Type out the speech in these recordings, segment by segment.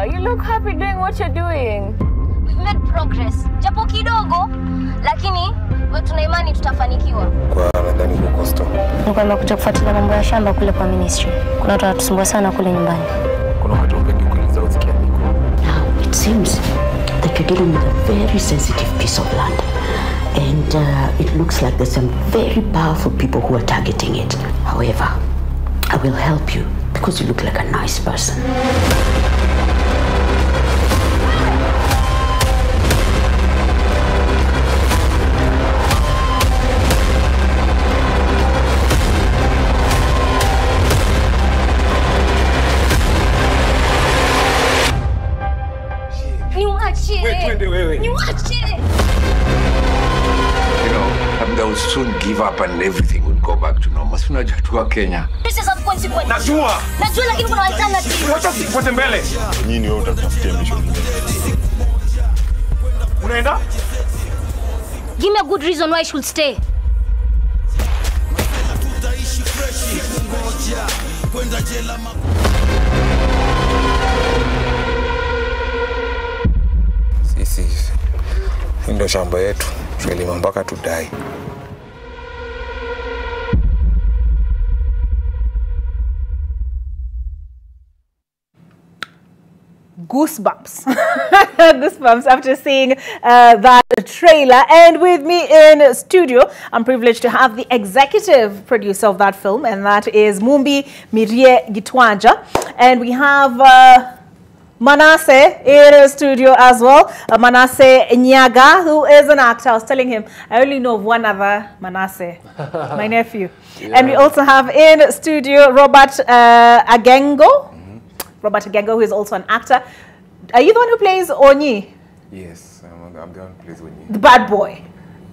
You look happy doing what you're doing. We've made progress. Japo kidogo, lakini tuna imani tutafanikiwa. Kwa nadhani kwa costo. Nilikuwa nimekuja kufuatilia mambo ya shamba kule kwa ministry. Kuna watu wanatusumbua sana kule nyumbani. Kuna watu wapendi kuuliza usikia niko. Now, it seems that you're dealing with a very sensitive piece of land. And it looks like there's some very powerful people who are targeting it. However, I will help you because you look like a nice person. They will soon give up and everything will go back to normal. Sina jatua Kenya. This is of consequence. Najua Lakini kuna alternative. Wacha tupote mbele. Nini wewe utatafutia mission? Unaenda? Give me a good reason why I should stay. Sisi ndio shamba yetu. Tulima mpaka tudai. Goosebumps. Goosebumps after seeing that trailer. And with me in studio, I'm privileged to have the executive producer of that film, and that is Mumbi Mirie Gitwanja. And we have Manasseh in studio as well. Manasseh Nyaga, who is an actor. I was telling him, I only know of one other Manasseh, my nephew. Yeah. And we also have in studio Robert Agengo. Robert Agengo, who is also an actor. Are you the one who plays Onyi? Yes, I'm the one who plays Onyi. The bad boy.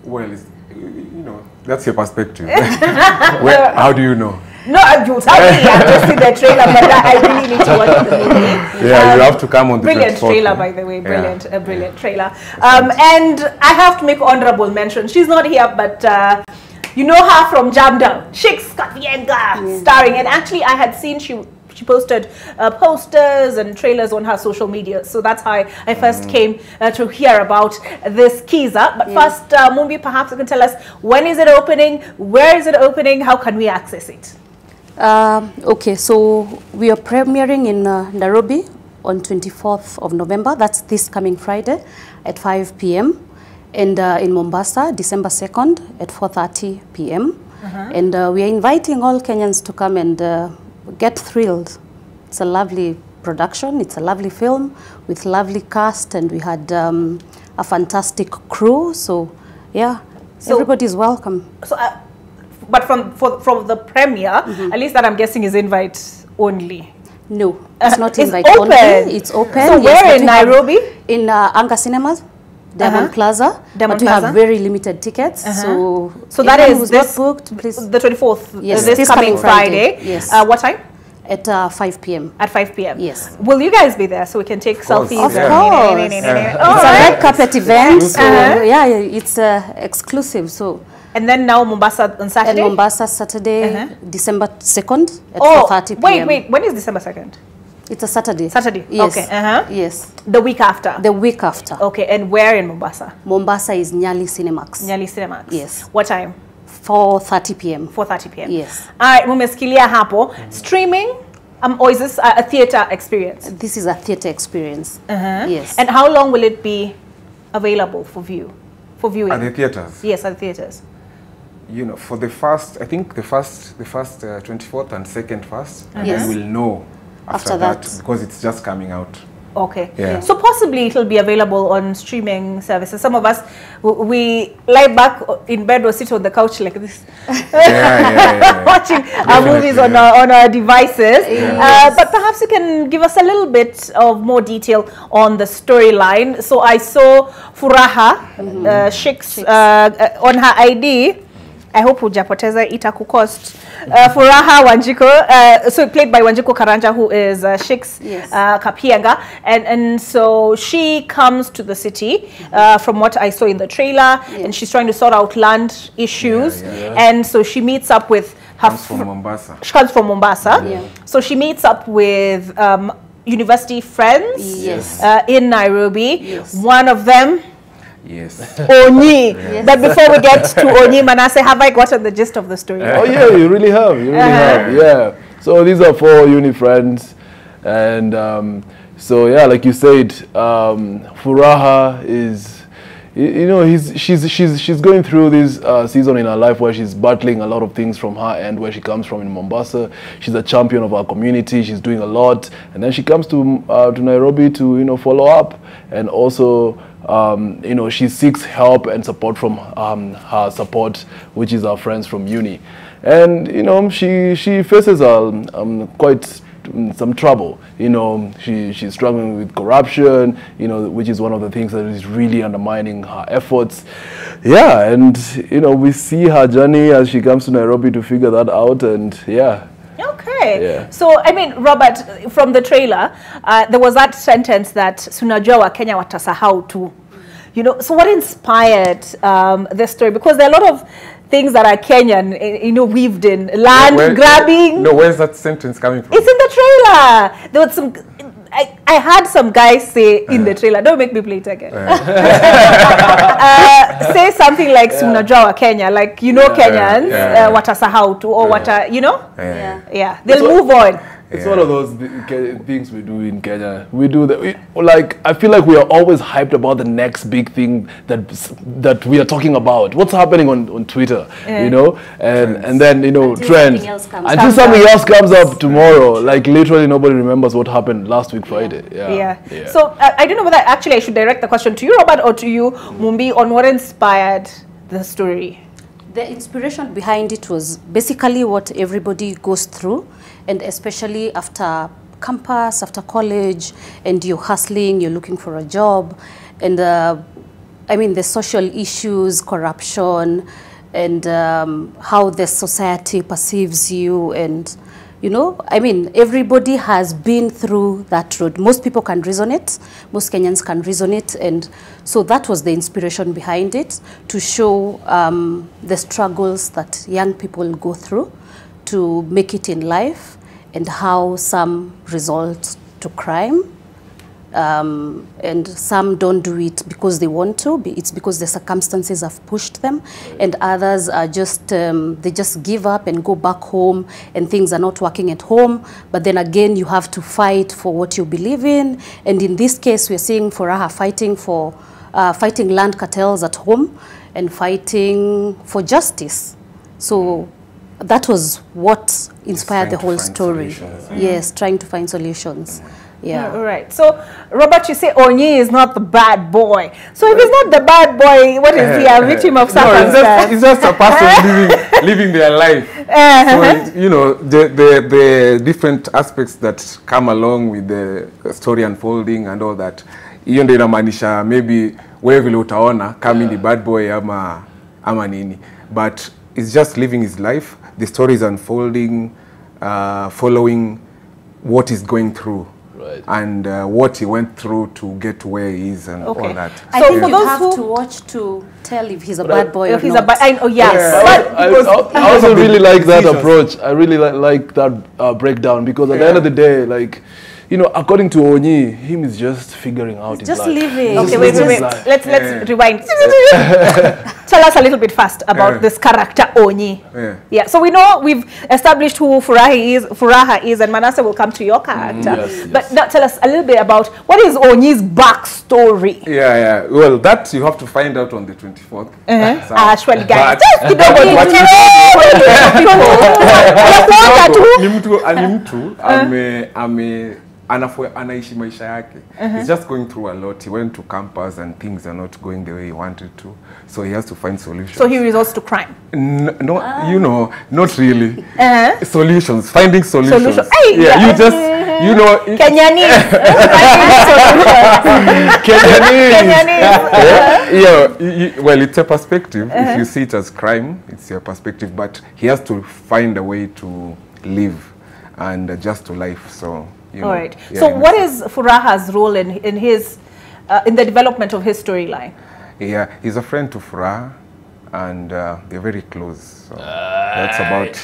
Well, you know, that's your perspective. How do you know? No, you tell me. I've just seen the trailer, but I really need to watch the movie. Yeah, you have to come on the brilliant trailer, by the way. Brilliant, a brilliant trailer. And I have to make honorable mention. She's not here, but you know her from Jam Down. Shik's Kafienga starring. And actually, I had seen she posted posters and trailers on her social media. So that's how I first came to hear about this Kiza. But first, Mumbi, perhaps you can tell us, when is it opening? Where is it opening? How can we access it? Okay, so we are premiering in Nairobi on 24th of November. That's this coming Friday at 5 p.m. And in Mombasa, December 2nd at 4:30 p.m. And we are inviting all Kenyans to come and get thrilled. It's a lovely production. It's a lovely film with lovely cast, and we had a fantastic crew. So, yeah, so everybody's welcome. So, but from the premiere, at least that I'm guessing is invite only. No, it's not invite open. Only. It's open. So yes, where in Nairobi? In Anga Cinemas. Diamond Plaza, but we have very limited tickets. So that is this booked, please. The 24th. Yes, this coming Friday. Yes. What time? At 5 p.m. At 5 p.m. Yes. Will you guys be there so we can take selfies? Of course. It's a red carpet event. So yeah, it's exclusive. So. And then now Mombasa on Saturday. And Mombasa Saturday, December 2nd at 4:30 p.m. Wait. When is December 2nd? It's a Saturday. Saturday. Yes. Okay. Yes. The week after. The week after. Okay. And where in Mombasa? Mombasa is Nyali Cinemax. Nyali Cinemax. Yes. What time? 4:30 p.m. 4:30 p.m. Yes. All right. Mumesikilia hapo. Streaming. Or is this a theater experience? This is a theater experience. Yes. And how long will it be available for viewing? At the theaters. Yes, at the theaters. You know, for the first, I think the first 24th and 2nd first, and then we'll know after that because it's just coming out. Okay. Yeah. So possibly it will be available on streaming services. Some of us, we lie back in bed or sit on the couch like this, watching our movies on our devices. But perhaps you can give us a little bit of more detail on the storyline. So I saw Furaha, Shik's on her ID. I hope hujapoteza itakukost. Furaha Wanjiko, so played by Wanjiko Karanja, who is Shik's Kapienga, and so she comes to the city from what I saw in the trailer, and she's trying to sort out land issues, and so she meets up with her. She comes from Mombasa. She comes from Mombasa, so she meets up with university friends in Nairobi. Yes. One of them, Yes. Onyi. Yes. But before we get to Onyi, Manasseh, have I gotten the gist of the story? Oh yeah, you really have. You really have. Yeah. So these are 4 uni friends, and so yeah, like you said, Furaha is. You know, she's going through this season in her life where she's battling a lot of things from her end, where she comes from in Mombasa. She's a champion of our community. She's doing a lot, and then she comes to Nairobi to follow up, and also she seeks help and support from her support, which is our friends from uni, and she faces quite some trouble. She's struggling with corruption, which is one of the things that is really undermining her efforts. Yeah, and we see her journey as she comes to Nairobi to figure that out, and yeah. Okay. Yeah. So, I mean, Robert, from the trailer, there was that sentence that Sunajua wa Kenya watasahau tu. So what inspired this story? Because there are a lot of things that are Kenyan, weaved in. Land grabbing. No, where's that sentence coming from? It's in the trailer. There was some, I had some guys say in the trailer, don't make me play it again. Say something like Sunajua wa Kenya, like, Kenyans, watasahau tu, or Yeah. They'll move on. It's one of those things we do in Kenya. We do that. I feel like we are always hyped about the next big thing that we are talking about. What's happening on Twitter, and then trends. Until something else comes up tomorrow. Like literally nobody remembers what happened last week Friday. Yeah. So I don't know whether actually I should direct the question to you, Robert, or to you, Mumbi, on what inspired the story. The inspiration behind it was basically what everybody goes through, and especially after campus, after college, and you're hustling, you're looking for a job, and the social issues, corruption, and how the society perceives you, and everybody has been through that road. Most people can resonate, most Kenyans can resonate, and so that was the inspiration behind it, to show the struggles that young people go through to make it in life, and how some result to crime, and some don't do it because they want to. It's because the circumstances have pushed them, and others are just they just give up and go back home, and things are not working at home. But then again, you have to fight for what you believe in, and in this case, we're seeing Furaha fighting land cartels at home and fighting for justice. So that was what inspired the whole story. Yes, trying to find solutions. Yeah. All right. So, Robert, you say Onyi is not the bad boy. So, if he's not the bad boy, what is he? A victim of circumstance? It's just a person living their life. So, the different aspects that come along with the story unfolding and all that. Hiyo ndio inamaanisha maybe wewe vile utaona kama ni bad boy ama nini. But it's just living his life. The story is unfolding, following what he's going through. Right. And what he went through to get to where he is and all that. I think you have to watch to tell if he's a bad boy or not. I also really like that approach. I really like that breakdown, because at the end of the day, like, according to Onyi, him is just figuring out his life. Just living. Okay, wait. Let's rewind. Tell us a little bit fast about this character Onyi. Yeah. So we know we've established who Furaha is, and Manasseh will come to your character. Yes. But now tell us a little bit about what is Onyi's backstory. Yeah. Well, that you have to find out on the 24th. Actually, guys, anaishi maisha yake. He's just going through a lot. He went to campus and things are not going the way he wanted to. So he has to find solutions. So he resorts to crime? No, not really. Solutions, finding solutions. Hey, you just, Kenyanese. Kenyanese. Well, it's a perspective. If you see it as crime, it's your perspective. But he has to find a way to live and adjust to life. So. All right. So what is Furaha's role in the development of his storyline? Yeah, he's a friend to Furaha, and they're very close. So that's about.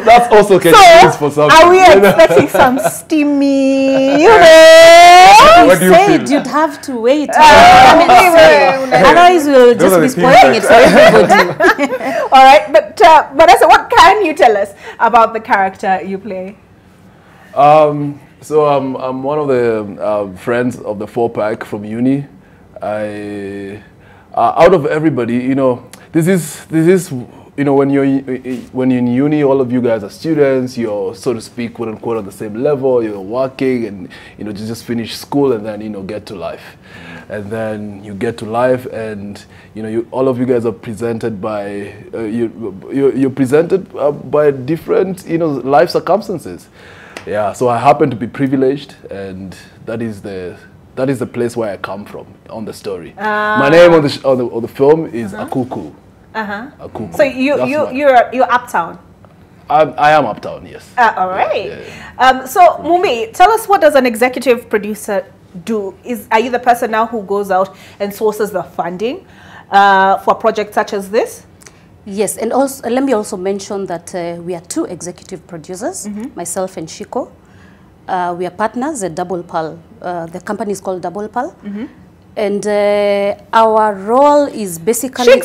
that's also can be used for something. Are we expecting some steamy, you know? What do you said feel? you'd have to wait. Otherwise, we'll just be spoiling it for everybody. All right, but Vanessa, what can you tell us about the character you play? So I'm one of the friends of the 4-pack from uni. Out of everybody, you know, this is you know, when you're in uni, all of you guys are students. You're, so to speak, quote unquote, on the same level. You're working, and you know, you just finish school, and then you know, get to life, and then you get to life, and you know, all of you guys are presented by you're presented by different, you know, life circumstances. Yeah, so I happen to be privileged, and that is the place where I come from on the story. My name on the film is Akuku. Akuku. So you're uptown. I am uptown, yes. All right. Yeah. So Mumbi, tell us, what does an executive producer do? Are you the person now who goes out and sources the funding for projects such as this? Yes, and also let me also mention that we are 2 executive producers, myself and Shiko. We are partners at Double Pearl. The company is called Double Pearl. And our role is basically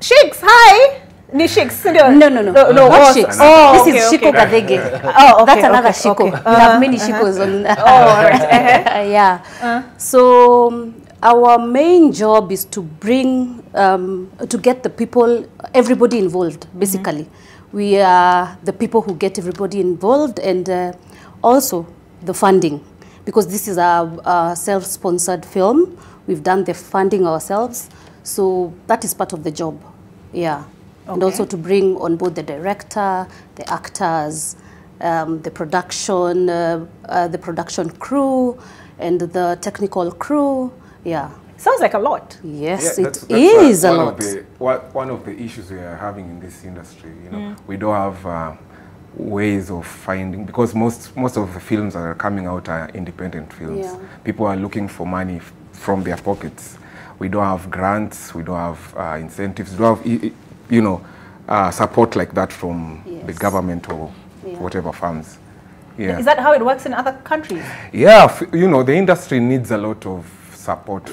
Sheiks, hi! Ni Sheiks? No, not Sheiks. Oh, this is Shiko Kadege. Oh, okay. That's another Shiko. Okay. We have many Shikos on. All right. Yeah. So our main job is to bring, to get the people, everybody involved, basically. We are the people who get everybody involved, and also the funding, because this is a self-sponsored film. We've done the funding ourselves, so that is part of the job. Yeah. Okay. And also to bring on board the director, the actors, the production crew, and the technical crew. Yeah. Sounds like a lot. Yes, Yeah, it is a lot. One of the issues we are having in this industry, you know, we don't have ways of finding, because most of the films that are coming out are independent films. Yeah. People are looking for money from their pockets. We don't have grants, we don't have incentives, we don't have, you know, support like that from the government or whatever firms. Yeah. Is that how it works in other countries? Yeah, you know, the industry needs a lot of support.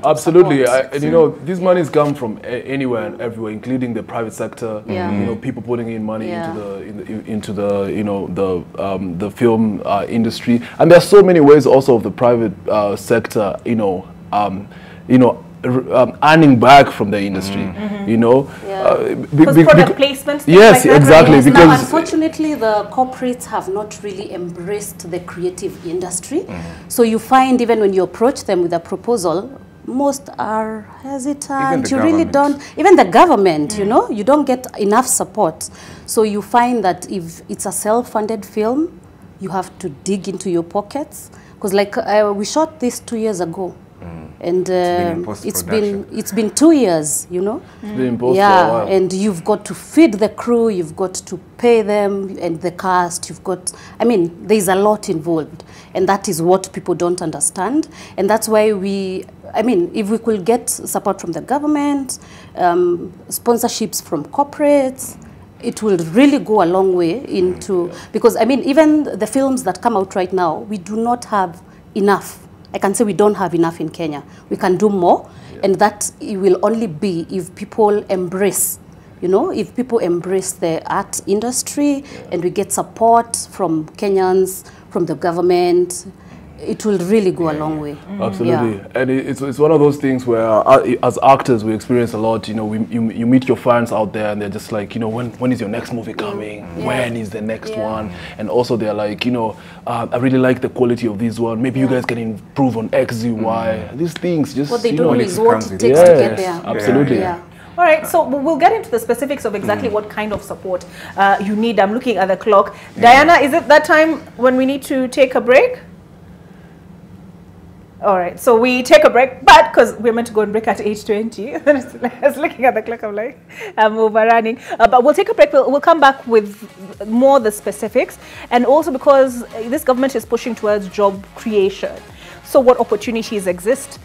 Absolutely, and you know, these monies come from anywhere and everywhere, including the private sector. You know, people putting in money into the you know, the film industry, and there are so many ways also of the private sector, you know, earning back from the industry. You know, because product placement. Yes, like exactly. Yes, because now, unfortunately, the corporates have not really embraced the creative industry. So you find even when you approach them with a proposal, most are hesitant. You really don't. Even the government, you know, you don't get enough support. So you find that if it's a self-funded film, you have to dig into your pockets. Because like we shot this 2 years ago. And it's been 2 years, you know. It's been in post for a while. And you've got to feed the crew, you've got to pay them, and the cast. You've got, I mean, there's a lot involved, and that is what people don't understand. And that's why I mean, if we could get support from the government, sponsorships from corporates, it will really go a long way into, because I mean, even the films that come out right now, we do not have enough. I can say we don't have enough in Kenya. We can do more, and that it will only be if people embrace, you know, if people embrace the art industry, and we get support from Kenyans, from the government. It will really go a long way. Absolutely, and it's one of those things where as actors we experience a lot. You know, you meet your fans out there, and they're just like, you know, when is your next movie coming? When is the next one? And also they're like, you know, I really like the quality of this one. Maybe you guys can improve on X, Z, Y. These things just, what they you don't know, know is what it takes to get there. Absolutely. All right, so we'll get into the specifics of exactly what kind of support you need. I'm looking at the clock. Diana, is it that time when we need to take a break? All right, so we take a break, but because we're meant to go and break at 8:20, I was looking at the clock, I'm like, I'm overrunning. But we'll take a break, we'll come back with more the specifics, and also because this government is pushing towards job creation. So what opportunities exist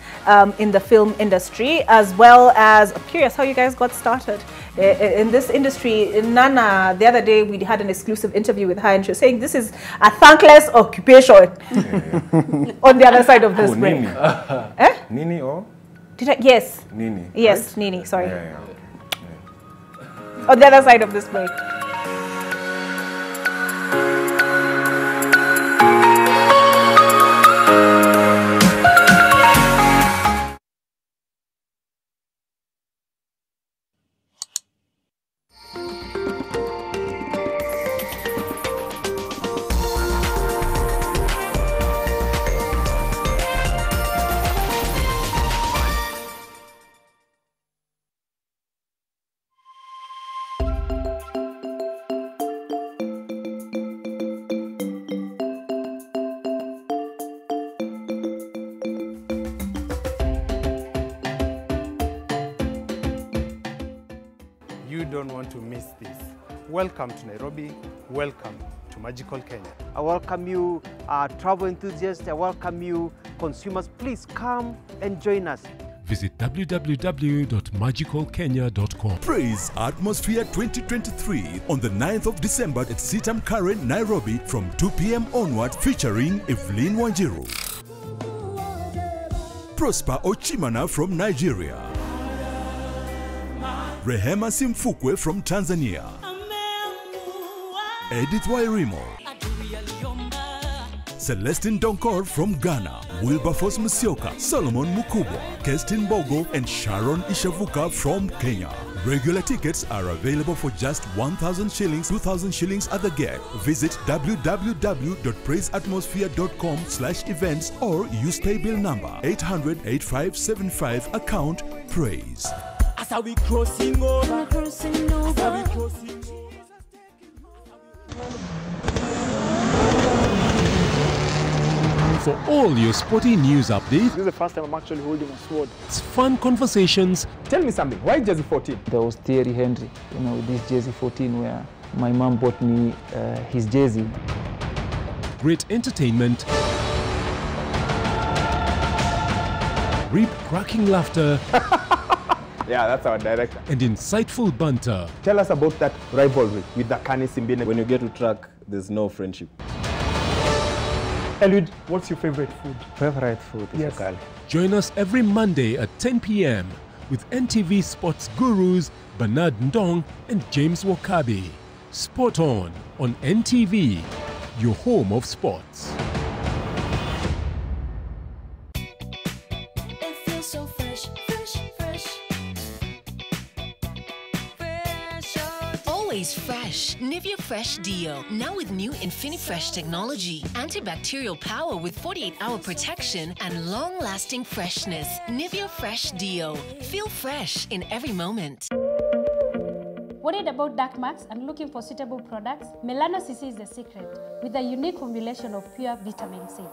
in the film industry, as well as I'm curious how you guys got started in this industry. Nana, the other day we had an exclusive interview with her, and she was saying this is a thankless occupation. On the other side of this break. Nini. Nini or? Did I? Yes. Nini. Yes, right? Nini, sorry. Yeah. On the other side of this break. You don't want to miss this. Welcome to Nairobi. Welcome to Magical Kenya. I welcome you, travel enthusiasts. I welcome you, consumers. Please come and join us. Visit www.magicalkenya.com. Praise Atmosphere 2023 on the 9th of December at Sitam Karen, Nairobi from 2 p.m. onward, featuring Evelyn Wanjiru, Prosper Ochimana from Nigeria, Rehema Simfukwe from Tanzania, Edith Wairimo, Celestine Donkor from Ghana, Wilberforce Musioka, Solomon Mukubwa, Kestin Bogo, and Sharon Ishavuka from Kenya. Regular tickets are available for just 1,000 shillings, 2,000 shillings at the gate. Visit www.praiseatmosphere.com/events or use paybill number 800-8575, account Praise. As are we crossing over? Crossing over. As are we crossing over? For all your sporty news updates, this is the first time I'm actually holding a sword. It's fun conversations. Tell me something, why jersey 14? There was Thierry Henry, this jersey 14 where my mom bought me his jersey. Great entertainment. Rip-cracking laughter. Yeah, that's our director. And insightful banter. Tell us about that rivalry with the Kani Simbine. When you get to track, there's no friendship. Eliud, what's your favorite food? Favorite food is yes. Join us every Monday at 10 p.m. with NTV Sports Gurus Bernard Ndong and James Wakabi. Sport on NTV, your home of sports. It feels so fresh, fresh, fresh. Always fresh. Nivea Fresh Deo. Now with new InfiniFresh technology. Antibacterial power with 48-hour protection and long-lasting freshness. Nivea Fresh Deo. Feel fresh in every moment. Worried about dark marks and looking for suitable products? Melano CC is the secret with a unique formulation of pure vitamin C.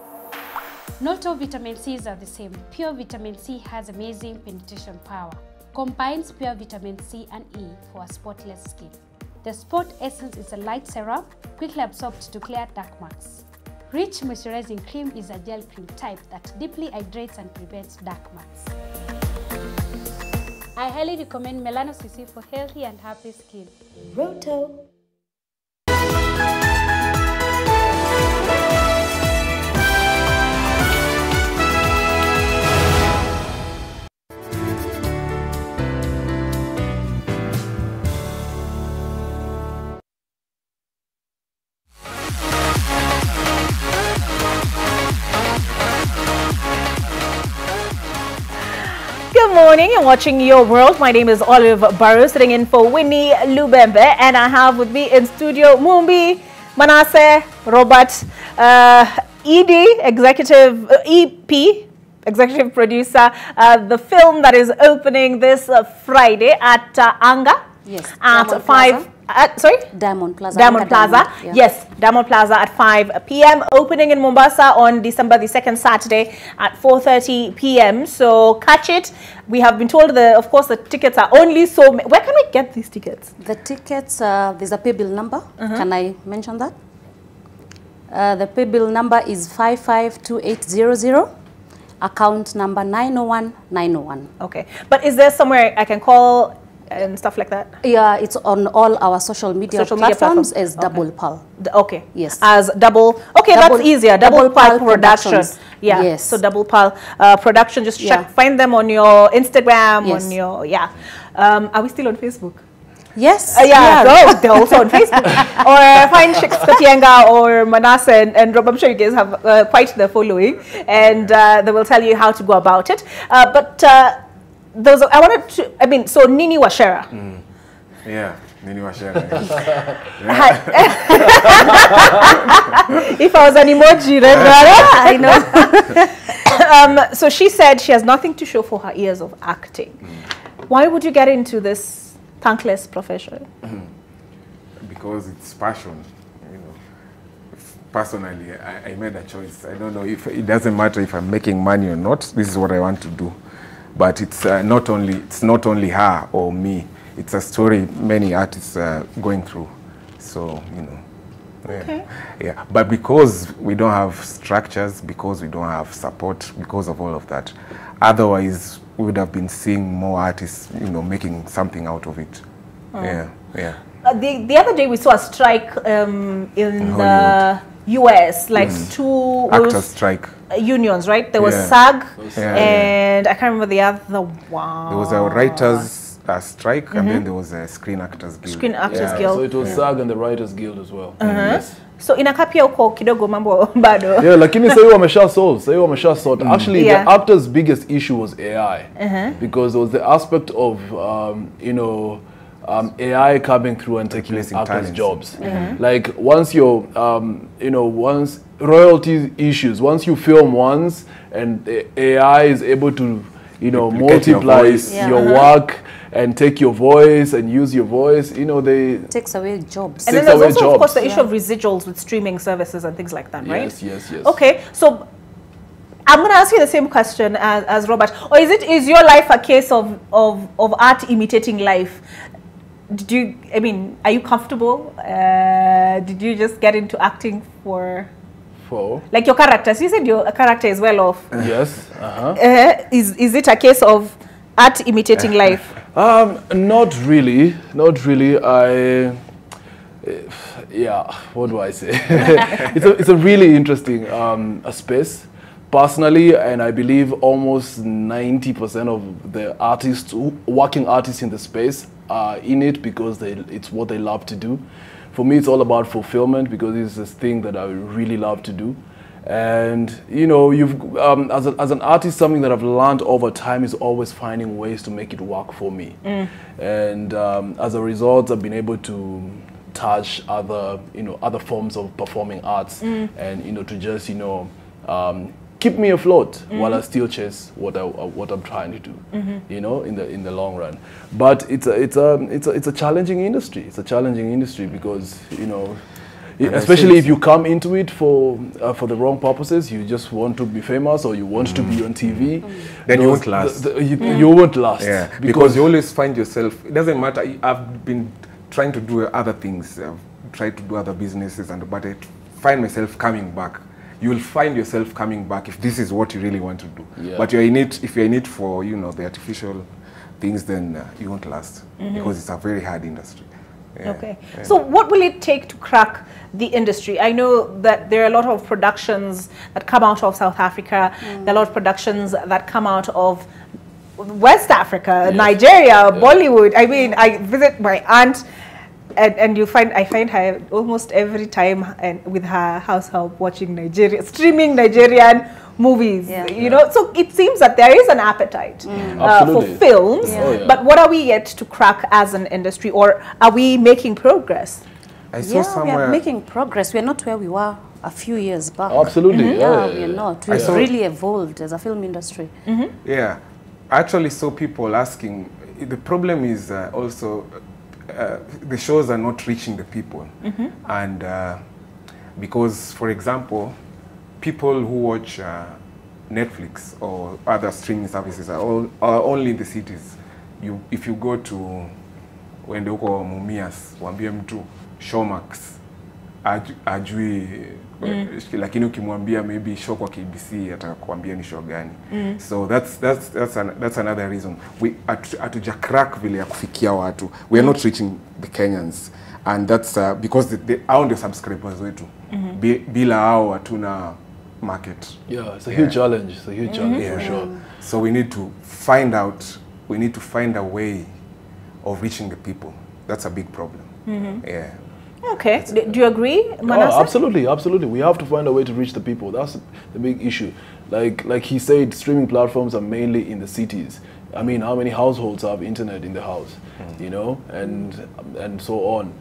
Not all vitamin Cs are the same. Pure vitamin C has amazing penetration power. Combines pure vitamin C and E for a spotless skin. The Sport Essence is a light serum, quickly absorbed to clear dark marks. Rich moisturizing cream is a gel cream type that deeply hydrates and prevents dark marks. I highly recommend Melano CC for healthy and happy skin. Roto. Good morning, you're watching Your World. My name is Olive Barrow, sitting in for Winnie Lubembe, and I have with me in studio Mumbi, Manasseh, Robert, EP, executive producer, the film that is opening this Friday at Anga. Yes. At 5. Sorry? Diamond Plaza. Diamond Plaza. Yeah. Yes, Diamond Plaza at 5 p.m. Opening in Mombasa on December the 2nd, Saturday at 4:30 p.m. So catch it. We have been told, of course, the tickets are only so... Where can we get these tickets? The tickets, there's a pay bill number. Can I mention that? The pay bill number is 552800. account number 901901. Okay. But is there somewhere I can call and stuff like that? Yeah, it's on all our social media platforms as Double Pal. Okay. Yes. As Double. Okay, Double, that's easier. Double Pal Productions. Yeah. Yes. So Double Pal Production. Just check. Find them on your Instagram. Yes. On your are we still on Facebook? Yes. So they're also on Facebook. Or find Shik's Katienga or Manasseh and Rob. I'm sure you guys have quite the following, and they will tell you how to go about it. So Nini Washera. Yeah, Nini Washera. If I was an emoji, I know. So she said she has nothing to show for her years of acting. Why would you get into this thankless profession? Because it's passion. You know, personally, I made a choice. I don't know if it doesn't matter if I'm making money or not. This is what I want to do. But it's not only her or me. It's a story many artists are going through. So, you know. Okay. Yeah. But because we don't have structures, because we don't have support, because of all of that, otherwise we would have been seeing more artists, you know, making something out of it. Oh. Yeah. The other day we saw a strike in the US, like two actors strike. Unions, right? There was SAG and I can't remember the other one. There was a writers strike and then there was a Screen Actors Guild. Screen Actors Guild. So it was SAG and the Writers Guild as well. Yes. So inakapia uko kidogo mambo bado. Yeah, lakini sasa wamesha sort. Actually, the actors' biggest issue was AI. Because there was the aspect of AI coming through and taking actors' jobs. Like once you're, once royalty issues, once you film once and the AI is able to, multiply your work and take your voice and use your voice, they takes away jobs. And then there's also, of course, the issue of residuals with streaming services and things like that, right? Yes. Okay, so I'm going to ask you the same question as Robert. Or is your life a case of art imitating life? Are you comfortable? Did you just get into acting for like your characters? You said your character is well off. Yes. Is it a case of art imitating life? Not really. What do I say? it's a really interesting space. Personally, and I believe almost 90% of the artists, working artists in the space, are in it because it's what they love to do. For me, it's all about fulfillment because it's this thing that I really love to do. And as an artist, something that I've learned over time is always finding ways to make it work for me. And as a result, I've been able to touch other forms of performing arts, and to just keep me afloat while I still chase what I'm trying to do, in the long run. But it's a challenging industry. It's a challenging industry because especially if you come into it for the wrong purposes, you just want to be famous or you want to be on TV, then you won't last. You won't last. Yeah, because you always find yourself. It doesn't matter. I've been trying to do other things. I've tried to do other businesses, but I find myself coming back. You will find yourself coming back if this is what you really want to do. Yeah. But you're in it. If you're in it for the artificial things, then you won't last because it's a very hard industry. Yeah. Okay. Yeah. So what will it take to crack the industry? I know that there are a lot of productions that come out of South Africa. There are a lot of productions that come out of West Africa, Nigeria, Bollywood. I mean, I visit my aunt. And I find her almost every time and with her house help watching streaming Nigerian movies, so it seems that there is an appetite for films, but what are we yet to crack as an industry, or are we making progress? I saw somewhere we are making progress. We are not where we were a few years back. Absolutely. We are not. We've really evolved as a film industry. Yeah, I actually saw people asking, the problem is also the shows are not reaching the people, and because, for example, people who watch Netflix or other streaming services are only in the cities. If you go to Wendoko Mumias, Wambie mtu, Showmax, ajui lakini ukimwambia maybe show kwa KBC atakwambia ni show gani. So that's another reason we atuja crack vile ya kufikia watu. We are not reaching the Kenyans, and that's because hao ndio subscribers wetu. Bila hao hatuna market. Yeah, it's a huge challenge. It's a huge challenge for sure. So we need to find a way of reaching the people. That's a big problem. Yeah. Okay. Do you agree, Manasseh? Oh, absolutely, absolutely. We have to find a way to reach the people. That's the big issue. Like he said, streaming platforms are mainly in the cities. I mean, how many households have internet in the house? You know, and so on.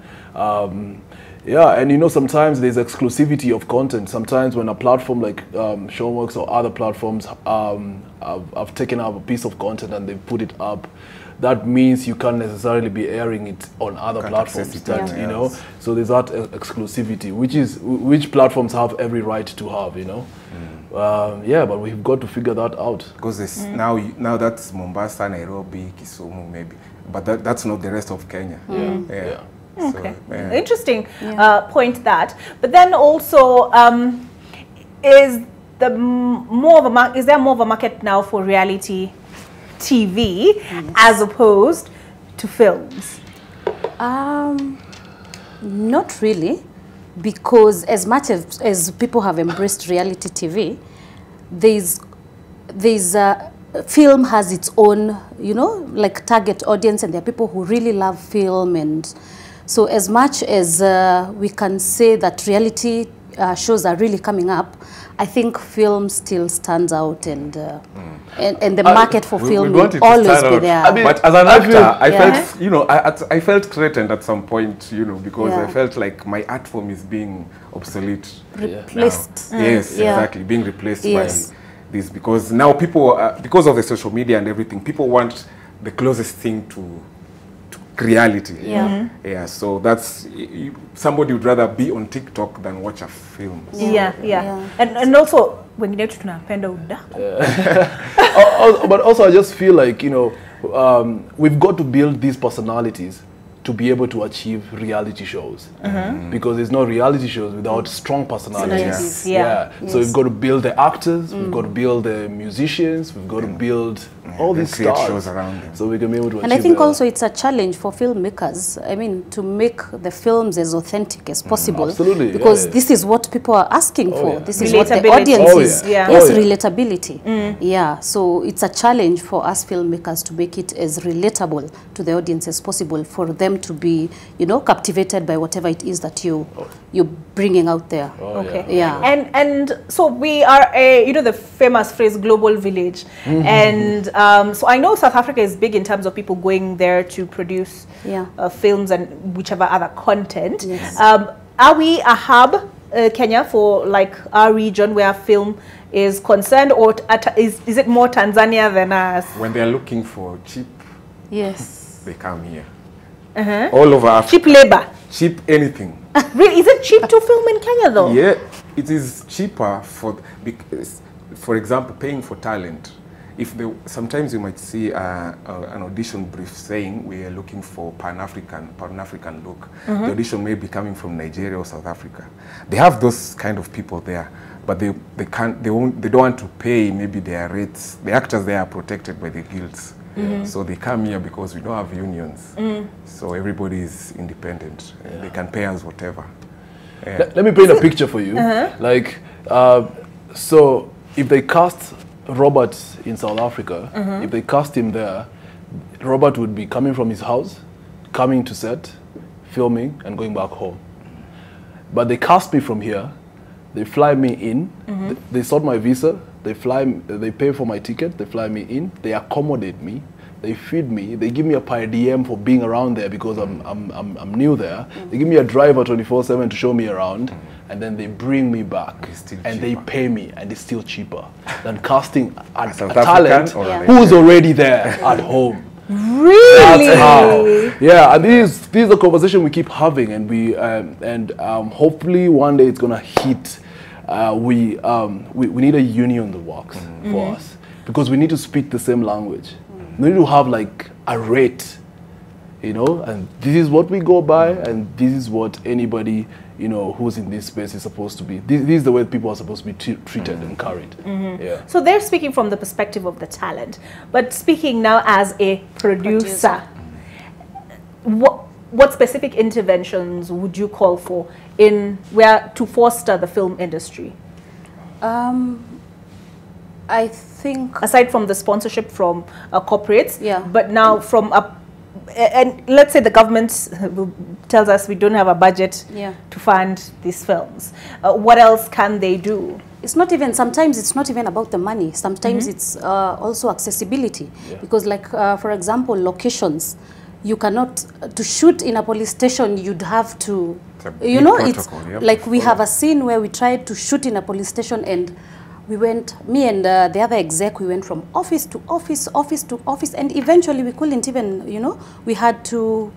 Yeah, and you know, sometimes there's exclusivity of content. Sometimes when a platform like Showworks or other platforms have taken up a piece of content and they put it up, that means you can't necessarily be airing it on other platforms. You know, so there's that exclusivity, which platforms have every right to have. You know, yeah, but we've got to figure that out. Because now that's Mombasa, Nairobi, Kisumu, maybe, but that's not the rest of Kenya. Yeah. Okay, So, interesting point that. But then also, is there more of a market now for reality TV as opposed to films? Not really, because as much as people have embraced reality TV, film has its own, you know, like target audience, and there are people who really love film. And so as much as we can say that reality shows are really coming up, I think film still stands out, and the market for film will always be there. I mean, but as an actor, I felt, you know, I felt threatened at some point, you know, because I felt like my art form is being obsolete. Replaced. Yes, exactly, being replaced by this, because now people, because of the social media and everything, people want the closest thing to reality. Yeah, so that's, somebody would rather be on TikTok than watch a film. And also when you tunapenda udaku. But also I just feel like, you know, we've got to build these personalities to be able to achieve reality shows, because there's no reality shows without strong personalities. So we've got to build the actors, we've got to build the musicians, we've got to build all these stars shows around them, so we can be able to and I think also it's a challenge for filmmakers, I mean, to make the films as authentic as possible. Absolutely, because this is what people are asking for. This is what the audience is. Yes, relatability. Yeah, so it's a challenge for us filmmakers to make it as relatable to the audience as possible, for them to be, you know, captivated by whatever it is that you're bringing out there. And so we are you know, the famous phrase global village, and so I know South Africa is big in terms of people going there to produce films and whichever other content. Are we a hub, Kenya, for like our region where film is concerned, or is it more Tanzania than us? When they are looking for cheap, they come here. All over Africa. Cheap labor. Cheap anything. Really? Is it cheap to film in Kenya though? Yeah, it is cheaper for example, paying for talent. Sometimes you might see an audition brief saying we are looking for Pan-African look. The audition may be coming from Nigeria or South Africa. They have those kind of people there, but they don't want to pay maybe their rates. The actors there are protected by the guilds. So they come here because we don't have unions. So everybody is independent. They can pay us whatever. Let me paint a picture for you. Like, so if they cast Robert in South Africa, if they cast him there, Robert would be coming from his house, coming to set, filming, and going back home. But they cast me from here, they fly me in, they sort my visa, they pay for my ticket, they fly me in, they accommodate me, they feed me, they give me a per diem for being around there because I'm new there. They give me a driver 24/7 to show me around, and then they bring me back and they pay me, and it's still cheaper than casting a talent who's already there at home. Really? That's how. Yeah, and this is the conversation we keep having, and we hopefully one day it's gonna hit. We need a union that works for us, because we need to speak the same language. We need to have like a rate you know, and this is what we go by, and this is what anybody, you know, who's in this space is supposed to be. This is the way people are supposed to be treated and carried. Yeah. So they're speaking from the perspective of the talent, but speaking now as a producer. What specific interventions would you call for to foster the film industry? I think, aside from the sponsorship from corporates, yeah, but now from and let's say the government tells us we don't have a budget to fund these films. What else can they do? It's not even, sometimes it's not even about the money. Sometimes it's also accessibility. Because like, for example, locations. You cannot, to shoot in a police station, you'd have to, you know, it's like we have a scene where we tried to shoot in a police station, and we went, me and the other exec, we went from office to office, office to office, and eventually we couldn't even, you know, we had to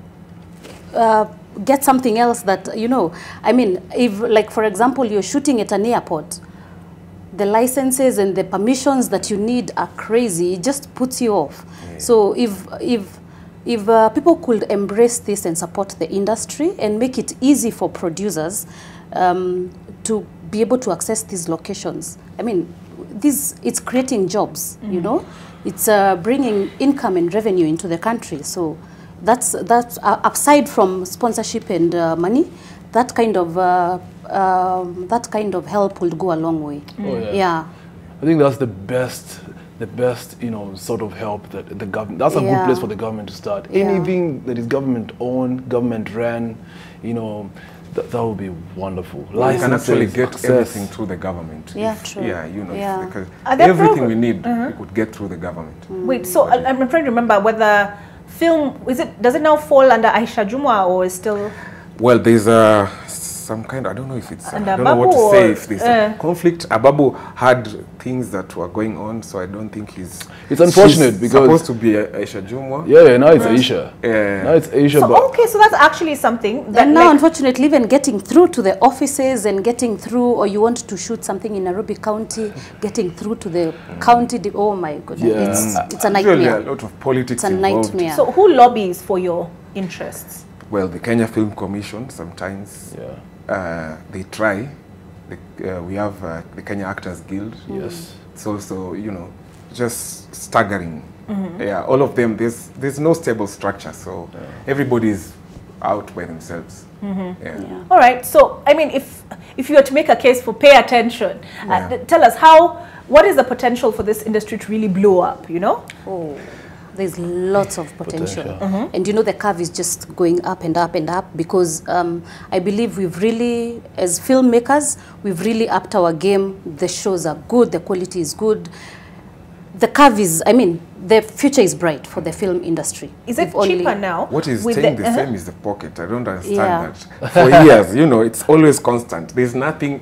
get something else that, you know, I mean, if, like, for example, you're shooting at an airport, the licenses and the permissions that you need are crazy. It just puts you off. So if people could embrace this and support the industry and make it easy for producers to be able to access these locations. I mean, it's creating jobs, you know? It's bringing income and revenue into the country. So that's aside from sponsorship and money, that kind of help will go a long way. Yeah. I think that's the best, you know, sort of help that the government, that's a good place for the government to start. Anything that is government-owned, government-ran, you know, that would be wonderful. You can actually get everything through the government. Yeah, true. Yeah, you know, because everything we need, we could get through the government. Wait, so I'm trying to remember whether film, does it now fall under Aisha Jumwa or is still? Well, there's some kind, I don't know if it's, I don't know what to say, if there's a conflict. Ababu had things that were going on, so I don't think it's unfortunate because supposed to be Aisha Jumwa. Yeah, now it's Aisha. Now it's Aisha. So, okay, so that's actually something that now, unfortunately, even getting through to the offices and getting through, or you want to shoot something in Nairobi County, getting through to the county, oh my goodness, it's a nightmare. Really a lot of politics involved. It's a nightmare. So who lobbies for your interests? Well, the Kenya Film Commission sometimes they try. We have the Kenya Actors Guild. Yes. It's also, you know, just staggering. Yeah, all of them. There's no stable structure, so everybody's out by themselves. All right. So, I mean, if you were to make a case for pay attention, tell us what is the potential for this industry to really blow up? You know? There's lots of potential. And you know, the curve is just going up and up and up because I believe we've really, as filmmakers, we've really upped our game. The shows are good, the quality is good. The curve is, I mean, the future is bright for the film industry. Is it cheaper now? What is staying the same is the pocket. I don't understand that. For years, you know, it's always constant. There's nothing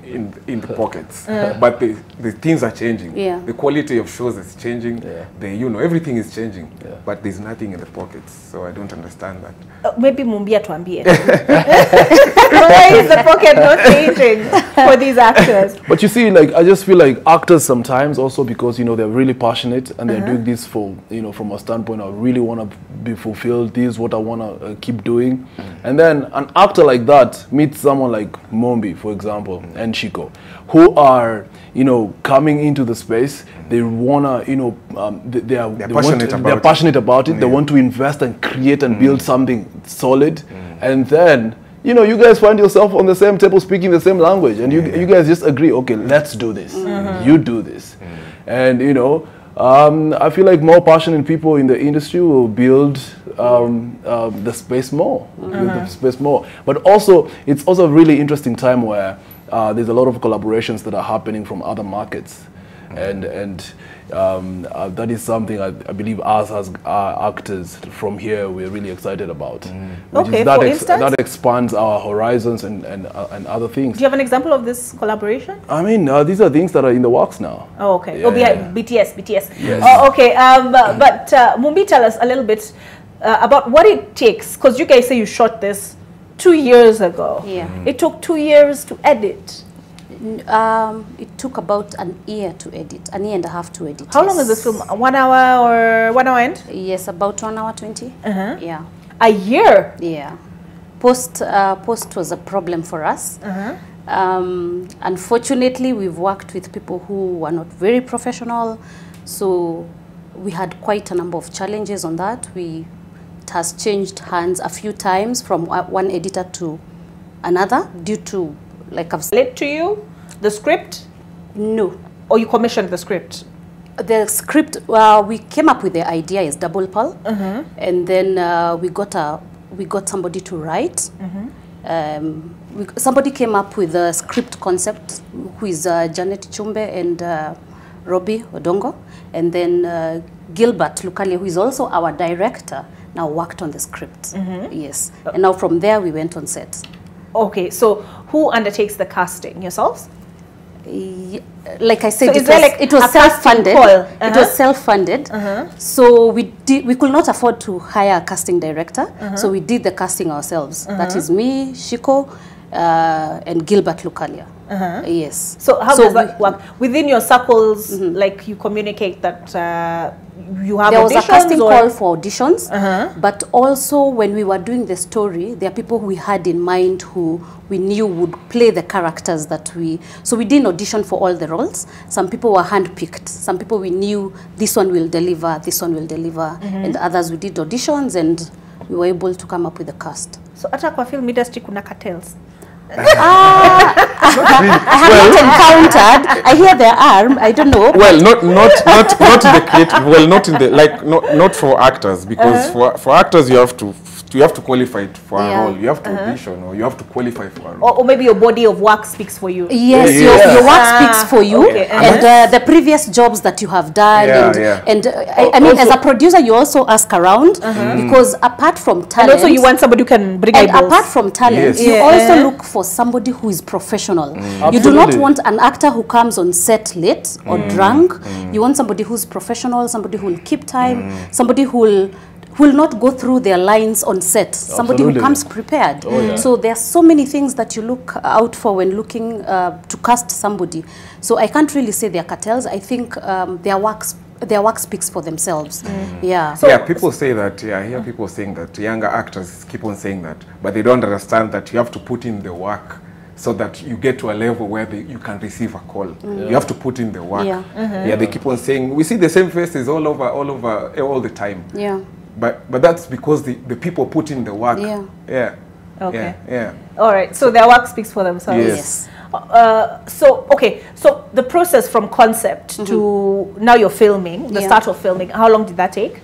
in the pockets, but the things are changing. The quality of shows is changing. You know, everything is changing, but there's nothing in the pockets. So I don't understand that. Maybe Mumbia tuambie. Why is the pocket not changing for these actors? But you see, like, I just feel like actors sometimes also, because, you know, they're really passionate and they're doing this for, you know, from a standpoint, I really want to be fulfilled. This is what I want to keep doing. And then an actor like that meets someone like Mombi, for example, and Chico, who are, you know, coming into the space. They want to, you know, they're passionate about it. They want to invest and create and build something solid. And then, you know, you guys find yourself on the same table speaking the same language. And you guys just agree, okay, let's do this. You do this. And, you know, I feel like more passionate people in the industry will build the space more. But also, it's also a really interesting time where there's a lot of collaborations that are happening from other markets. And that is something I believe us as actors from here we're really excited about. That expands our horizons and other things. Do you have an example of this collaboration? I mean, these are things that are in the works now. Oh, okay. BTS. Yes. Oh, okay. But Mumbi, tell us a little bit about what it takes, because you guys say you shot this 2 years ago. It took 2 years to edit. It took about an year to edit, an year and a half to edit. How long is this film? 1 hour or 1 hour end? Yes, about 1 hour 20. Yeah. A year? Yeah. Post was a problem for us. Unfortunately, we've worked with people who were not very professional, so we had quite a number of challenges on that. It has changed hands a few times from one editor to another due to, like I've led to you the script? No. Or you commissioned the script? The script, we came up with the idea as double pearl, and then we got somebody to write. Somebody came up with a script concept, who is Janet Chumbe and Robbie Odongo, and then Gilbert Lukalia, who is also our director, now worked on the script. Yes, and now from there we went on set. Okay, so who undertakes the casting? Yourselves? Like I said, So it was self-funded. It was self-funded. So we could not afford to hire a casting director. So we did the casting ourselves. That is me, Shiko, and Gilbert Lukalia. Yes. So how does that work? Within your circles, like you communicate that you have there was a casting call or? for auditions, but also when we were doing the story, there are people we had in mind who we knew would play the characters that so we didn't audition for all the roles. Some people were handpicked. Some people we knew this one will deliver, this one will deliver, and others we did auditions and we were able to come up with a cast. So hata kwa film industry kuna cartels? I have not encountered. I hear there are. I don't know. Well, not the creative. Well, not in the not for actors, because for actors you have to qualify for a role. You have to audition, or you have to qualify for a role. Or maybe your body of work speaks for you. Yes, your work speaks for you, and the previous jobs that you have done. I mean, as a producer, you also ask around because apart from talent, and also you want somebody who can bring and eyeballs. apart from talent, you also look for somebody who is professional. You do not want an actor who comes on set late or drunk. You want somebody who's professional, somebody who will keep time, somebody who will not go through their lines on set, somebody who comes prepared. So there are so many things that you look out for when looking to cast somebody. So I can't really say they're cartels. I think their work speaks for themselves. Yeah. So people say that. I hear people saying that younger actors keep on saying that, but they don't understand that you have to put in the work so that you get to a level where you can receive a call. You have to put in the work. They keep on saying we see the same faces all over all the time. But that's because the people put in the work. Okay. All right. So their work speaks for themselves. Yes. So the process from concept to now you're filming, the start of filming, how long did that take?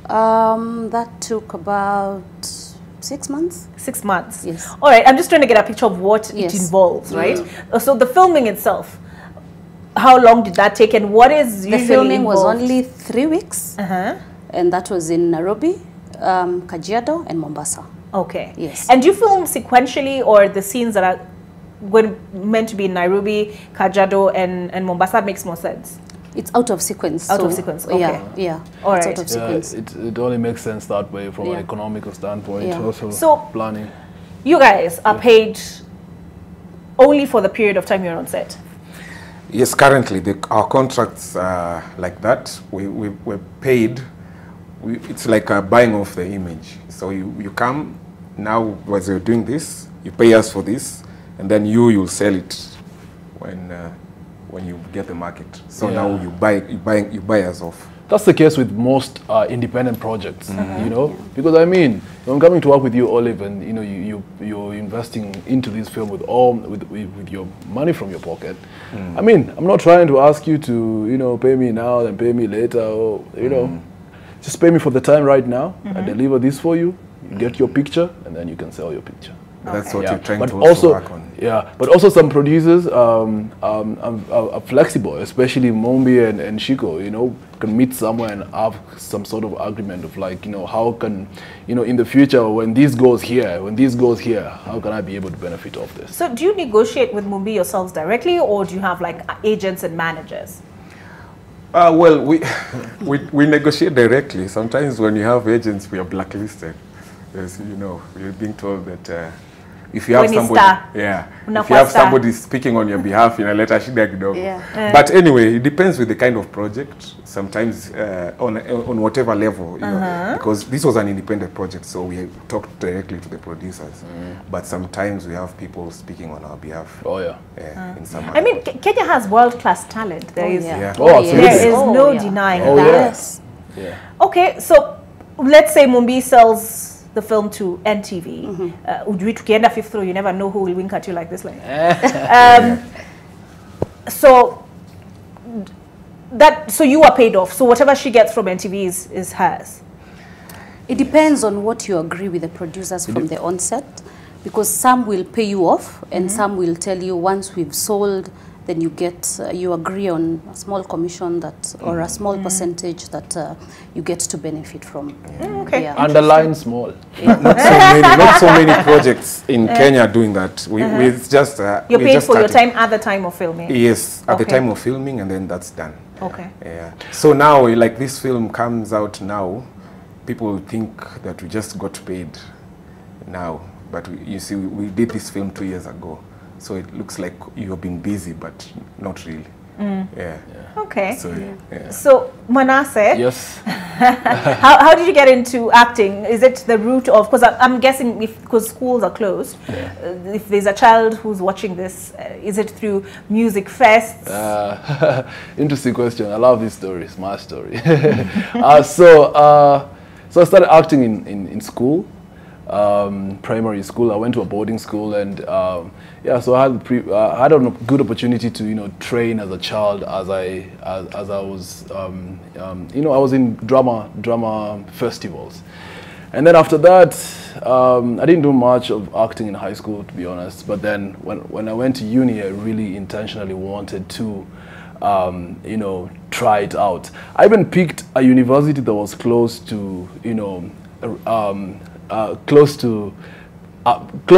That took about 6 months. 6 months. Yes. All right. I'm just trying to get a picture of what it involves, right? So the filming itself, how long did that take, and what is usually the filming involved? was only 3 weeks, and that was in Nairobi, Kajiado, and Mombasa. Okay. Yes. And do you film sequentially, or the scenes that are meant to be in Nairobi, Kajiado, and Mombasa makes more sense? It's out of sequence. Out of sequence, okay. Yeah. All right. Out of sequence. It only makes sense that way from an economical standpoint, also so planning. You guys are paid only for the period of time you're on set? Yes, currently our contracts are like that. We're paid. It's like a buying of the image. So you come, now as you're doing this, you pay us for this, and then you'll sell it when you get the market. So now you buy us off. That's the case with most independent projects, you know, because I mean, I'm coming to work with you, Olive, and you know, you're investing into this film with your money from your pocket. I mean, I'm not trying to ask you to pay me now and pay me later, or just pay me for the time right now. I deliver this for you. You get your picture, and then you can sell your picture. That's what you're trying to also work on. Yeah, but also some producers are flexible, especially Mombi and Shiko, can meet somewhere and have some sort of agreement of like, how can, in the future when this goes here, how can I be able to benefit off this? So do you negotiate with Mombi yourselves directly, or do you have like agents and managers? Well, we negotiate directly. Sometimes when you have agents, we are blacklisted. Because, we're being told that if you have When you somebody, star. yeah, if Unakuwa you have star. somebody speaking on your behalf, inaleta shida kidogo. Yeah. But anyway, it depends with the kind of project. Sometimes on whatever level, you know, because this was an independent project, so we talked directly to the producers. But sometimes we have people speaking on our behalf. Oh yeah. In some. I mean, Kenya has world-class talent. There is, Oh, absolutely. there is no denying that. Yes. Yeah. Okay, so let's say Mumbi sells the film to NTV. Ujui tukienda fifth row, you never know who will wink at you like this. So you are paid off. So whatever she gets from NTV is hers. It depends on what you agree with the producers from the onset, because some will pay you off and some will tell you once we've sold, then you get, you agree on a small commission that, or a small percentage that you get to benefit from. Okay. Yeah. Underline small. Not so many projects in Kenya doing that. It's just you're we're paid just for your starting. time at the time of filming. Yes, at the Okay. time of filming, and then that's done. Okay. Yeah. So now, like this film comes out now, people think that we just got paid now, but you see, we did this film 2 years ago, so it looks like you have been busy, but not really. Yeah. Okay. So, yeah. So Manasseh, Yes. how did you get into acting? Is it the route of, because I'm guessing because schools are closed, if there's a child who's watching this, is it through music fests? Interesting question. I love this story. It's my story. So I started acting in school, primary school. I went to a boarding school, and yeah, so I had a good opportunity to train as a child as I was I was in drama festivals, and then after that I didn't do much of acting in high school, to be honest. But then when I went to uni, I really intentionally wanted to try it out. I even picked a university that was close to close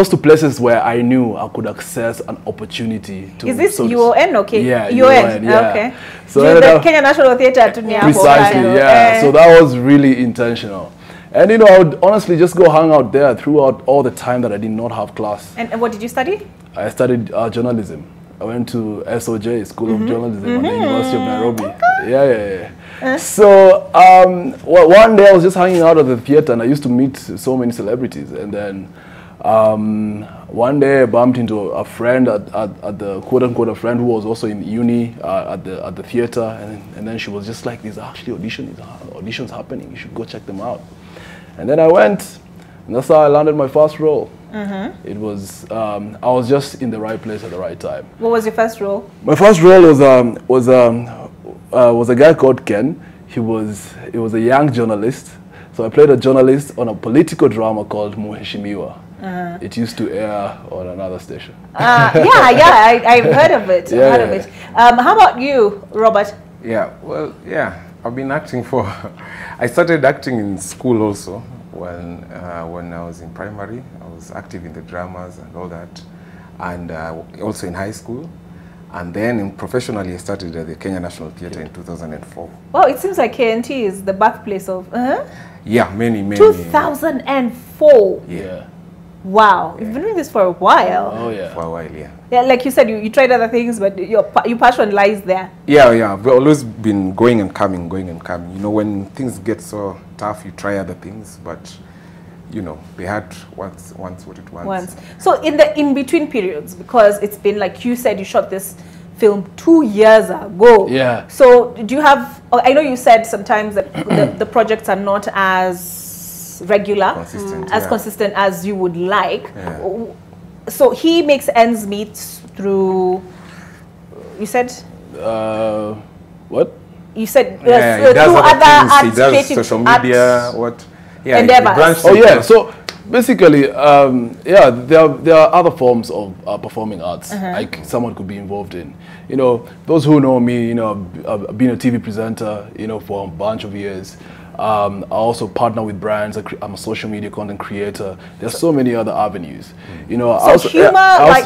to places where I knew I could access an opportunity to. Is this UON? Okay. Yeah, UON. yeah. Okay. So the Kenya National Theatre to precisely, yeah. So that was really intentional. And I would honestly just go hang out there throughout all the time that I did not have class. And what did you study? I studied journalism. I went to SOJ, School of Journalism at the University of Nairobi. Okay. Yeah. So one day I was just hanging out at the theater, and I used to meet so many celebrities. And then one day I bumped into a friend at the quote-unquote a friend who was also in uni at the theater, and then she was just like, "There's actually auditions happening. You should go check them out." And then I went, and that's how I landed my first role. It was I was just in the right place at the right time. What was your first role? My first role was a guy called Ken. He was a young journalist. So I played a journalist on a political drama called Muheshimiwa. It used to air on another station. I've heard of it. Yeah. How about you, Robert? Yeah, well, yeah, I've been acting I started acting in school also. When I was in primary, I was active in the dramas and all that, and also in high school. And then professionally, I started at the Kenya National Theatre in 2004. Wow, it seems like KNT is the birthplace of... Yeah, many. 2004. Yeah. Wow, you've been doing this for a while. Oh yeah. For a while, yeah. Yeah, like you said, you tried other things, but your passion lies there. Yeah. I've always been going and coming. When things get so tough, you try other things, but they had once what it wants. So in the in-between periods, because it's been, like you said, you shot this film 2 years ago. Yeah. So do you have, I know you said sometimes that the projects are not as regular, consistent as you would like. Yeah. So he makes ends meet through, you said? What? You said through other arts, he does social media, endeavors. Oh yeah, so basically, there are other forms of performing arts like someone could be involved in. Those who know me, I've been a TV presenter, for a bunch of years. I also partner with brands. I'm a social media content creator. There's so many other avenues. So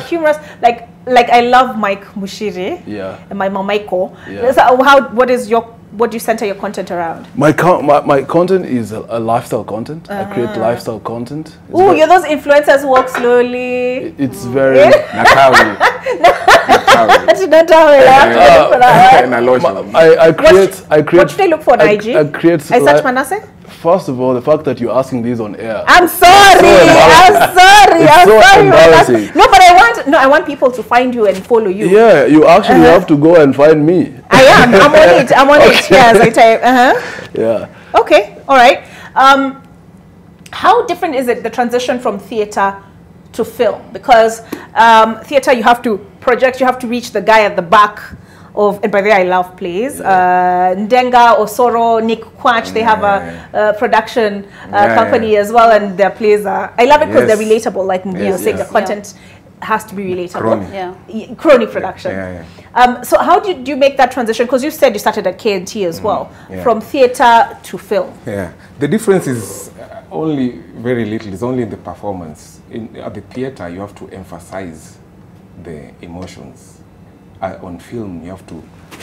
humorous, like I love Mike Mushiri. Yeah. And my mom Maiko. Yeah. So what is your what do you center your content around? My content is a lifestyle content. I create lifestyle content. Oh, you're those influencers who walk slowly. It's very I create. What should they look for on IG? I create. I search Manasseh. First of all, the fact that you're asking these on air. I'm sorry. I'm sorry. It's so embarrassing. No, but I want people to find you and follow you. Yeah, you actually have to go and find me. I am. I'm on it. I'm on it. Yes, I type. Yeah. Okay. All right. How different is it, the transition from theater to film? Because theater, you have to project, you have to reach the guy at the back of, and by the way, I love plays. Ndenga, Osoro, Nick Kwach, they have a production company as well, and their plays are, I love it because they're relatable, like you were saying, the content has to be relatable. Crony production. So how did you make that transition? Because you said you started at KNT as well, from theater to film. Yeah, the difference is only very little. It's only in the performance. At the theater, you have to emphasize the emotions. On film, you have to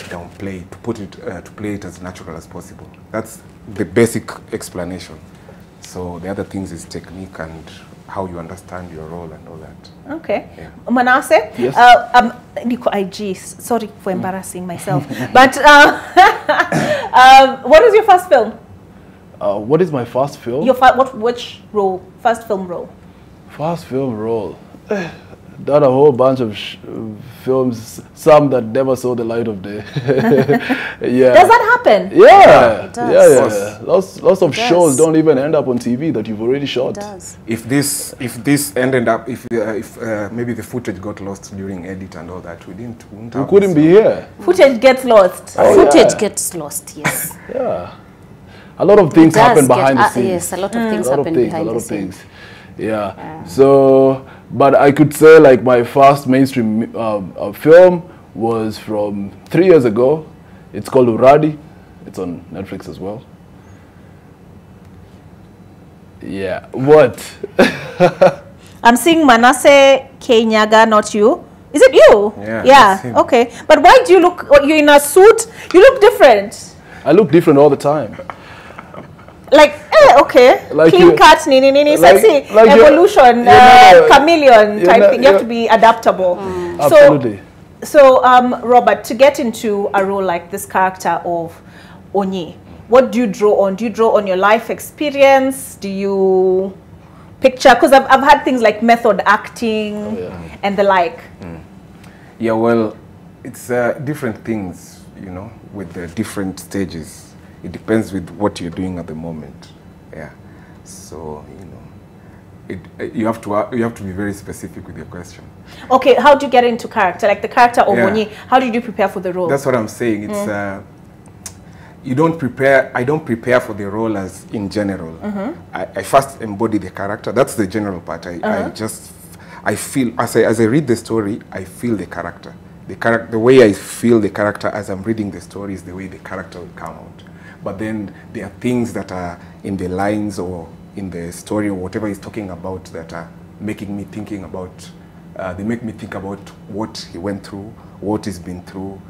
downplay, to play it as natural as possible. That's the basic explanation. So the other things is technique and how you understand your role and all that. Okay. Manasseh? Yes. Nico IG, sorry for embarrassing myself. But what was your first film? What is my first film? Which role? First film role? First film role. Done a whole bunch of films, some that never saw the light of day. Yeah. Does that happen? Yeah. It does. Yeah. Lots of shows don't even end up on TV that you've already shot. It does. If this ended up, if maybe the footage got lost during edit and all that, we couldn't be here. Footage gets lost. Footage gets lost. Yes. Yeah. A lot of things happen behind the scenes. Yes, a lot of things happen behind the scenes. Yeah. So, but I could say like my first mainstream film was from 3 years ago. It's called Uradi. It's on Netflix as well. Yeah. What? I'm seeing Manasseh Kenyaga, not you. Is it you? Yeah. Okay. But why do you look? You're in a suit. You look different. I look different all the time. Like, okay, like clean cut, nini, sexy, like evolution, chameleon type thing. You have to be adaptable. Absolutely. So, Robert, to get into a role like this character of Onyi, what do you draw on? Do you draw on your life experience? Do you picture? Because I've had things like method acting and the like. Yeah, well, it's different things, you know, with the different stages. It depends with what you're doing at the moment. Yeah. So, you know, you have to be very specific with your question. Okay, how do you get into character? Like the character of Onyi, how did you prepare for the role? That's what I'm saying. It's you don't prepare. I don't prepare for the role as in general. I first embody the character. That's the general part. I feel as I read the story, I feel the character. The way I feel the character as I'm reading the story is the way the character will come out. But then there are things that are in the lines or in the story or whatever he's talking about that are making me thinking about, they make me think about what he went through, what he's been through,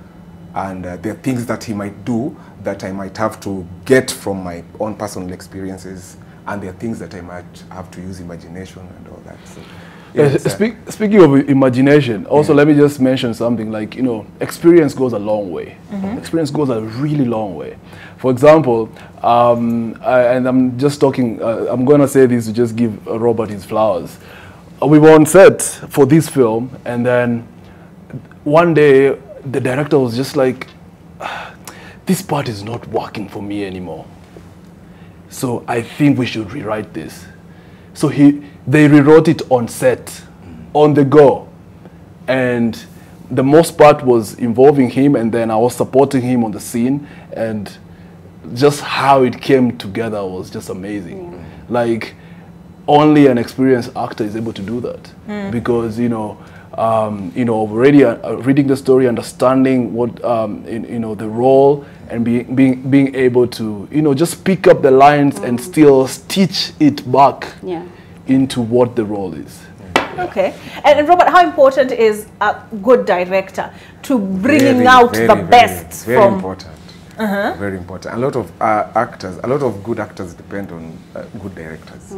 and there are things that he might do that I might have to get from my own personal experiences, and there are things that I might have to use imagination and all that. So, yeah, speaking of imagination, also let me just mention something like, you know, experience goes a long way. Experience goes a really long way. For example, and I'm just talking, I'm going to say this to just give Robert his flowers. We were on set for this film, and then one day the director was just like, this part is not working for me anymore. So I think we should rewrite this. So they rewrote it on set, on the go. And the most part was involving him, and then I was supporting him on the scene, and just how it came together was just amazing. Like, only an experienced actor is able to do that. Because, you know, already reading the story, understanding what, you know, the role, and being able to, you know, just pick up the lines and still stitch it back into what the role is. Okay. And Robert, how important is a good director to bringing out the best very from... important. Very important. A lot of actors, a lot of good actors depend on good directors.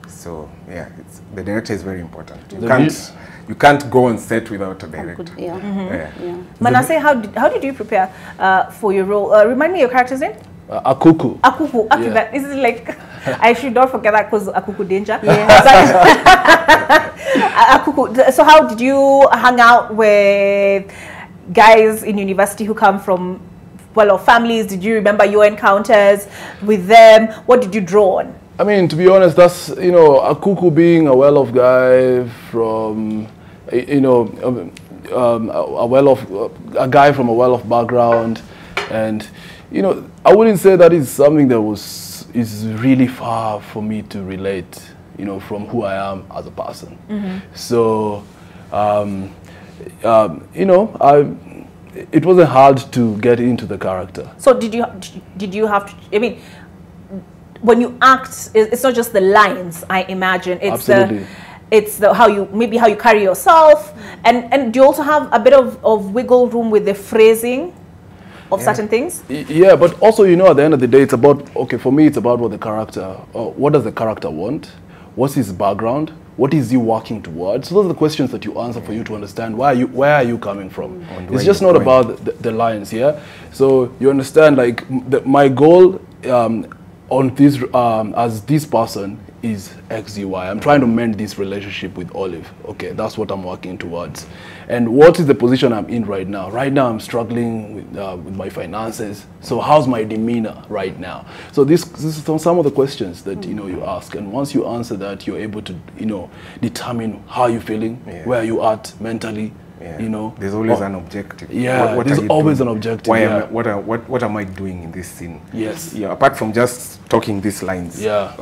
So yeah, the director is very important. You can't go on set without a director. Manasseh, how did you prepare for your role? Remind me your character's name. Akuku. Akuku. Okay, that is like I should not forget that because Akuku danger. Akuku. So how did you hang out with guys in university who come from well-off families? Did you remember your encounters with them? What did you draw on? I mean, to be honest, that's, you know, Akuku being a well-off guy from, you know, a guy from a well-off background, and, you know, I wouldn't say that is something that is really far for me to relate, you know, from who I am as a person. So, you know, it wasn't hard to get into the character. So did you have to, I mean, when you act, it's not just the lines, I imagine. It's the how you carry yourself, and do you also have a bit of wiggle room with the phrasing of certain things? Yeah, but also, you know, at the end of the day, it's about, okay, for me, it's about what the character, what does the character want? What's his background? What is he working towards? So those are the questions that you answer for you to understand where are you coming from. It's just not about the lines, yeah? So you understand, like, my goal on this, as this person is XUY. I'm trying to mend this relationship with Olive. Okay, that's what I'm working towards. And what is the position I'm in right now? Right now, I'm struggling with my finances. So how's my demeanor right now? So this is some of the questions that, you know, you ask. And once you answer that, you're able to, you know, determine how you're feeling, where you at mentally. You know, there's always an objective. Yeah, there's always an objective. What am I doing in this scene? Yes. Yeah. Apart from just talking these lines. Yeah.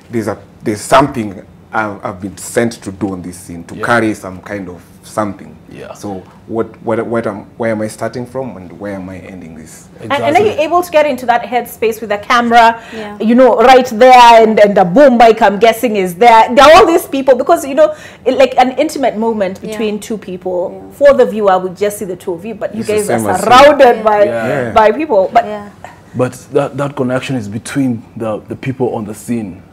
There's something I've been sent to do on this scene, to carry some kind of something. Yeah. So where am I starting from, and where am I ending this? Exactly. And are you able to get into that headspace with the camera, you know, right there, and the boom mic, I'm guessing, is there. There are all these people, because, you know, like an intimate moment between two people. For the viewer, we just see the two of you, but you guys are surrounded by people. But that connection is between the people on the scene.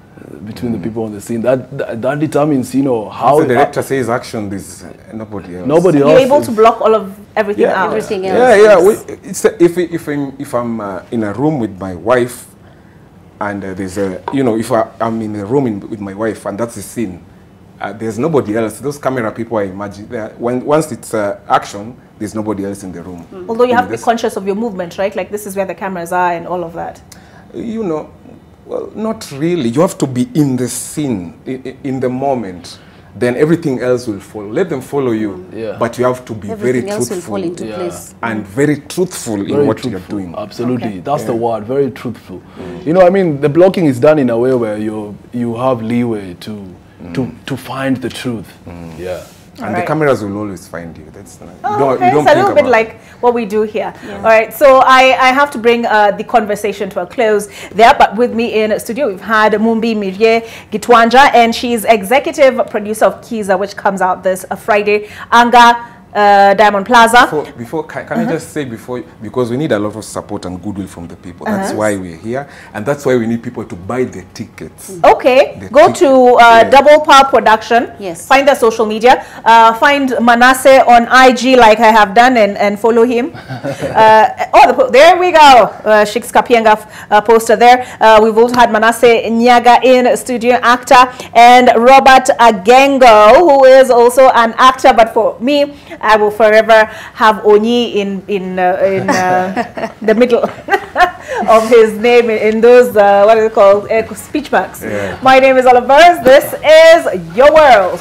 Between the people on the scene, that determines, you know, how the director says action. There's nobody else. Nobody else. You're able to block all of everything out. Everything else. If I'm in a room with my wife, and there's a, you know, if I'm in a room with my wife and that's the scene, there's nobody else. Those camera people, I imagine, once it's action, there's nobody else in the room. Although you have to be conscious of your movement, right? Like, this is where the cameras are and all of that. You know. Well, not really. You have to be in the scene, in the moment. Then everything else will follow. Let them follow you. But you have to be very truthful. And very truthful in what you're doing. Absolutely. That's the word, very truthful. You know, I mean, the blocking is done in a way where you have leeway to find the truth. Yeah. And the cameras will always find you. That's nice. It's a little bit like what we do here. All right, so I have to bring the conversation to a close there, but with me in studio, we've had Mumbi Mirye Gitwanja, and she's executive producer of Kiza, which comes out this Friday. Anga, Diamond Plaza. Can I just say because we need a lot of support and goodwill from the people. That's why we're here, and that's why we need people to buy the tickets. Okay, go to Double Power Production. Yes. Find their social media. Find Manasseh on IG, like I have done, and follow him. There we go. Shix Kapienga poster there. We've also had Manasseh Nyaga in studio, actor, and Robert Agengo, who is also an actor, but for me, I will forever have Onyi in the middle of his name in those what is it called, speech marks. My name is Oliver. This is Your World.